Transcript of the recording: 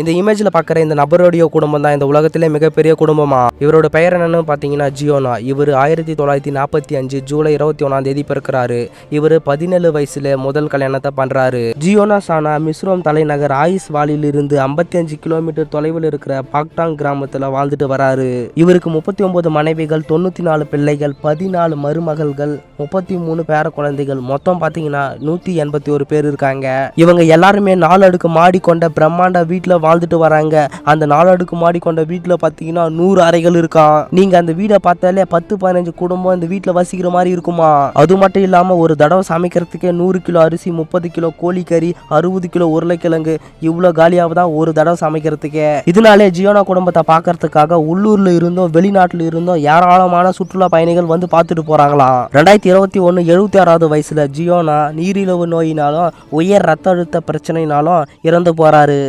இந்த இமேஜ்ல பார்க்குற இந்த நபருடைய குடும்பம் தான் இந்த உலகத்திலே மிகப்பெரிய குடும்பமா. இவரோட பெயர் என்னன்னு பார்த்தீங்கன்னா ஜியோனா. இவர் 1945 ஜூலை 21 பிறக்கிறாரு. இவர் 17 வயசுல முதல் கல்யாணத்தை பண்றாரு. ஜியோனா சானா மிஸ்ரோம் தலைநகர் ஆயிஸ் வாலில் இருந்து 55 கிலோமீட்டர் தொலைவில் இருக்கிற பாக்டாங் கிராமத்தில் வாழ்ந்துட்டு வராரு. இவருக்கு 39 மனைவிகள், 94 பிள்ளைகள், 14 மருமகள்கள், 33 பேர குழந்தைகள், மொத்தம் பார்த்தீங்கன்னா 181 பேர் இருக்காங்க. இவங்க எல்லாருமே 4 அடுக்கு மாடி கொண்ட பிரம்மாண்ட வீட்டில் வாழ்ந்துட்டு வராங்க. அந்த 4 அடுக்கு மாடி கொண்ட வீட்டில் பார்த்தீங்கன்னா 100 அறைகள் இருக்கான். நீங்க அந்த வீடை பார்த்தாலே 10-15 குடும்பம் இந்த வீட்டில் வசிக்கிற மாதிரி இருக்குமா. அது மட்டும் இல்லாம ஒரு தடவை சமைக்கிறதுக்கே 100 கிலோ அரிசி, 30 கிலோ கோழிக்கறி, 60 கிலோ உருளைக்கிழங்கு, இவ்வளோ காலியாக தான் ஒரு தடவை சமைக்கிறதுக்கே. இதனாலே ஜியோனா குடும்பத்தை பார்க்கறதுக்காக உள்ளூர்ல இருந்தும் வெளிநாட்டுல இருந்தும் ஏராளமான சுற்றுலா பயணிகள் வந்து பார்த்துட்டு போறாங்களாம். 2021 76வது வயசுல ஜியோனா நீரிழிவு நோயினாலும் உயர் ரத்த அழுத்த பிரச்சனைனாலும் இறந்து போறாரு.